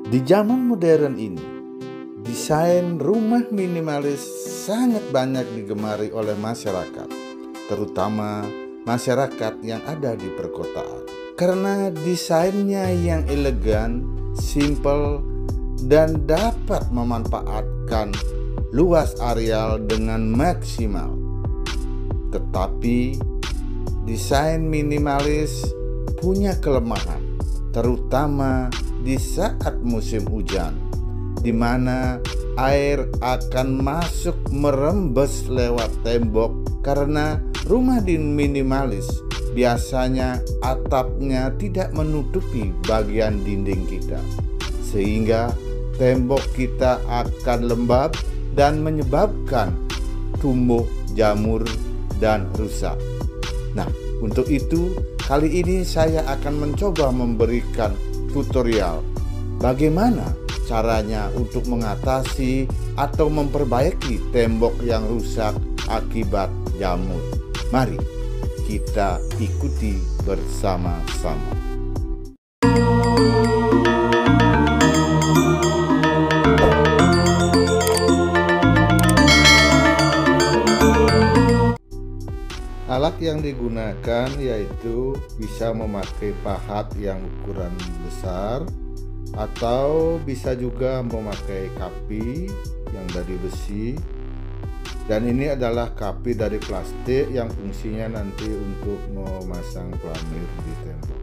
Di zaman modern ini, desain rumah minimalis sangat banyak digemari oleh masyarakat, terutama masyarakat yang ada di perkotaan. Karena desainnya yang elegan, simple, dan dapat memanfaatkan luas areal dengan maksimal. Tetapi, desain minimalis punya kelemahan, terutama di saat musim hujan, di mana air akan masuk merembes lewat tembok karena rumah minimalis biasanya atapnya tidak menutupi bagian dinding kita, sehingga tembok kita akan lembab dan menyebabkan tumbuh jamur dan rusak. Nah, untuk itu kali ini saya akan mencoba memberikan tutorial bagaimana caranya untuk mengatasi atau memperbaiki tembok yang rusak akibat jamur. Mari kita ikuti bersama-sama. Alat yang digunakan yaitu bisa memakai pahat yang ukuran besar, atau bisa juga memakai kapi yang dari besi, dan ini adalah kapi dari plastik yang fungsinya nanti untuk memasang pelamir di tembok.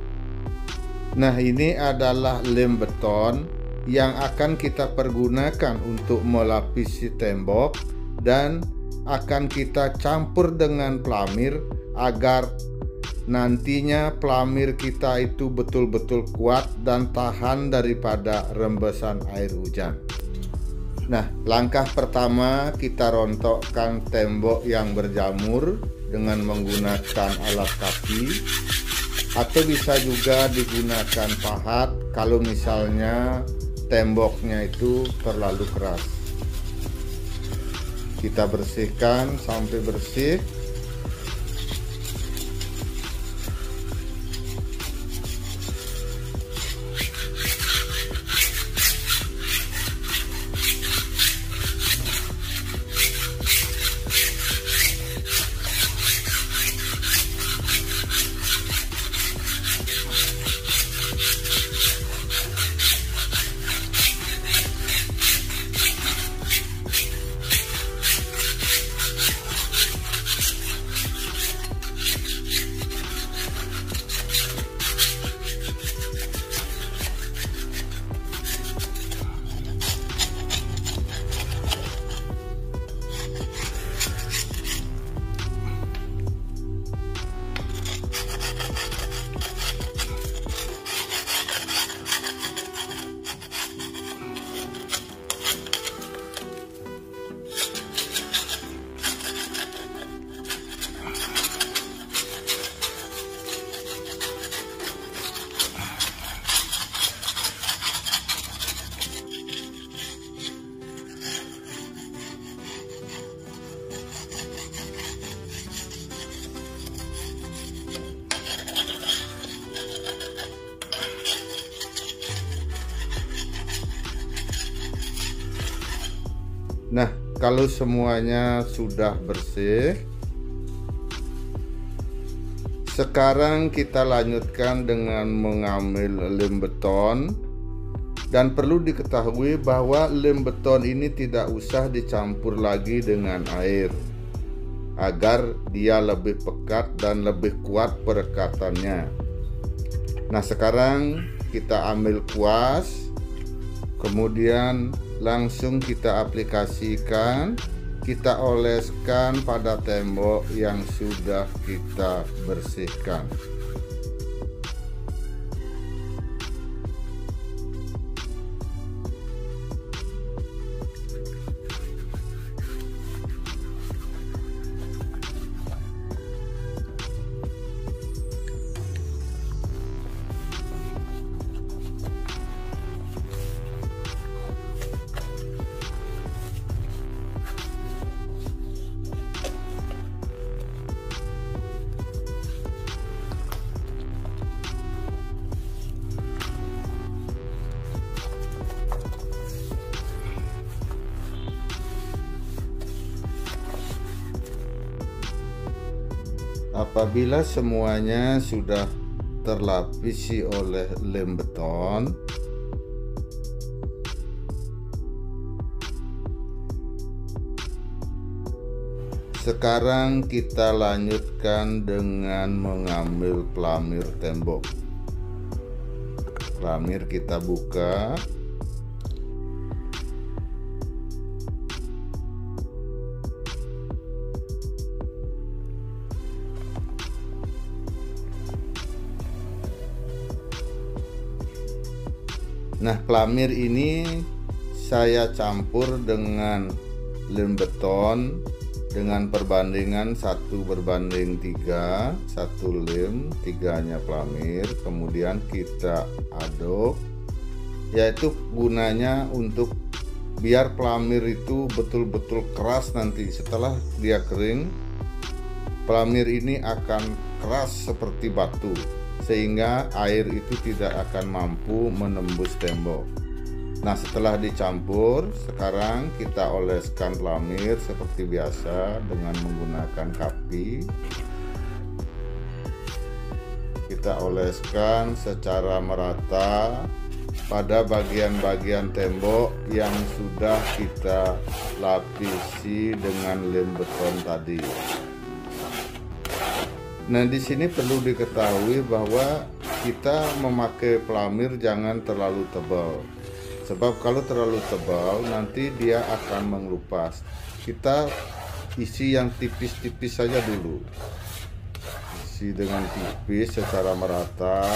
Nah, ini adalah lem beton yang akan kita pergunakan untuk melapisi tembok dan akan kita campur dengan pelamir agar nantinya pelamir kita itu betul-betul kuat dan tahan daripada rembesan air hujan. Nah, langkah pertama kita rontokkan tembok yang berjamur dengan menggunakan alat kapi, atau bisa juga digunakan pahat kalau misalnya temboknya itu terlalu keras. Kita bersihkan sampai bersih. Nah, kalau semuanya sudah bersih, sekarang kita lanjutkan dengan mengambil lem beton. Dan perlu diketahui bahwa lem beton ini tidak usah dicampur lagi dengan air, agar dia lebih pekat dan lebih kuat perekatannya. Nah, sekarang kita ambil kuas, kemudian langsung kita aplikasikan, kita oleskan pada tembok yang sudah kita bersihkan. Apabila semuanya sudah terlapisi oleh lem beton, sekarang kita lanjutkan dengan mengambil pelamir tembok. Pelamir kita buka. Nah, pelamir ini saya campur dengan lem beton dengan perbandingan 1:3, 1 lem, 3-nya pelamir. Kemudian kita aduk, yaitu gunanya untuk biar pelamir itu betul-betul keras. Nanti setelah dia kering, pelamir ini akan keras seperti batu, sehingga air itu tidak akan mampu menembus tembok. Nah, setelah dicampur, sekarang kita oleskan pelamir seperti biasa dengan menggunakan kapi. Kita oleskan secara merata pada bagian-bagian tembok yang sudah kita lapisi dengan lem beton tadi. Nah, di sini perlu diketahui bahwa kita memakai pelamir jangan terlalu tebal. Sebab kalau terlalu tebal nanti dia akan mengelupas. Kita isi yang tipis-tipis saja dulu. Isi dengan tipis secara merata.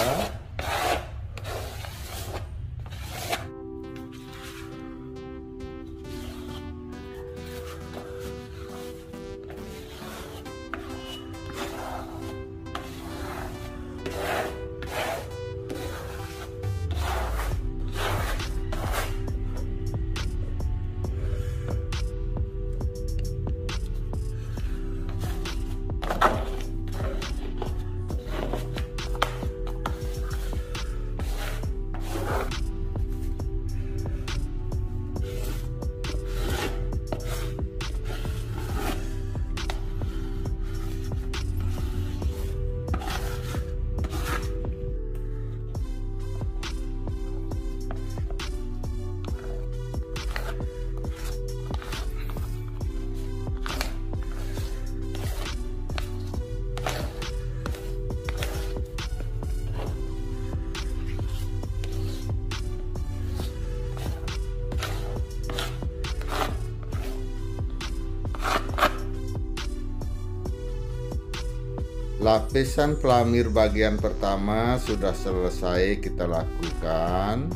Lapisan pelamir bagian pertama sudah selesai kita lakukan.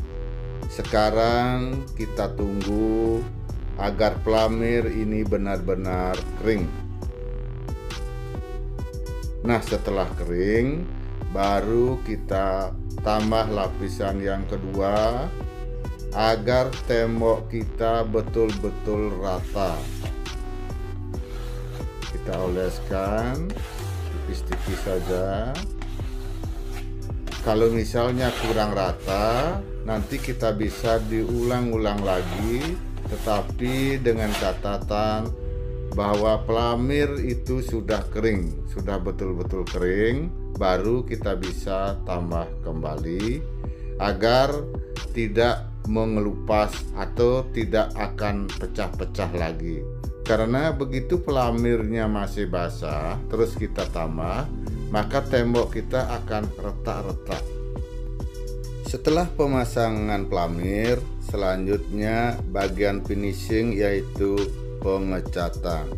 Sekarang kita tunggu agar pelamir ini benar-benar kering. Nah, setelah kering, baru kita tambah lapisan yang kedua agar tembok kita betul-betul rata. Kita oleskan tipis-tipis saja. Kalau misalnya kurang rata, nanti kita bisa diulang-ulang lagi, tetapi dengan catatan bahwa pelamir itu sudah kering, sudah betul-betul kering, baru kita bisa tambah kembali agar tidak mengelupas atau tidak akan pecah-pecah lagi. Karena begitu pelamirnya masih basah, terus kita tambah, maka tembok kita akan retak-retak. Setelah pemasangan pelamir, selanjutnya bagian finishing, yaitu pengecatan.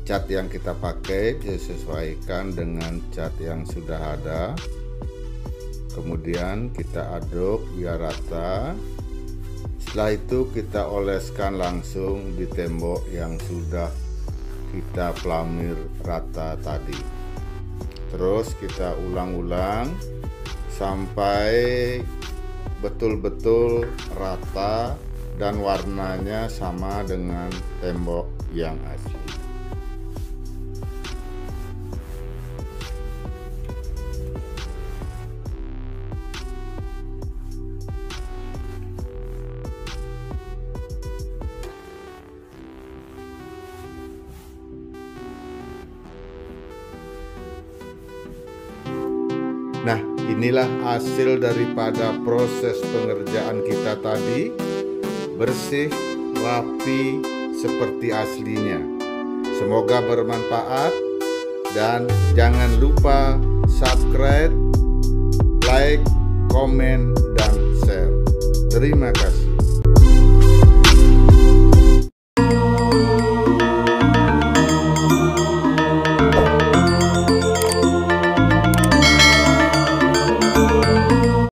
Cat yang kita pakai disesuaikan dengan cat yang sudah ada. Kemudian kita aduk biar rata. Setelah itu kita oleskan langsung di tembok yang sudah kita pelamir rata tadi. Terus kita ulang-ulang sampai betul-betul rata dan warnanya sama dengan tembok yang asli. Nah, inilah hasil daripada proses pengerjaan kita tadi. Bersih, rapi, seperti aslinya. Semoga bermanfaat, dan jangan lupa subscribe, like, komen, dan share. Terima kasih.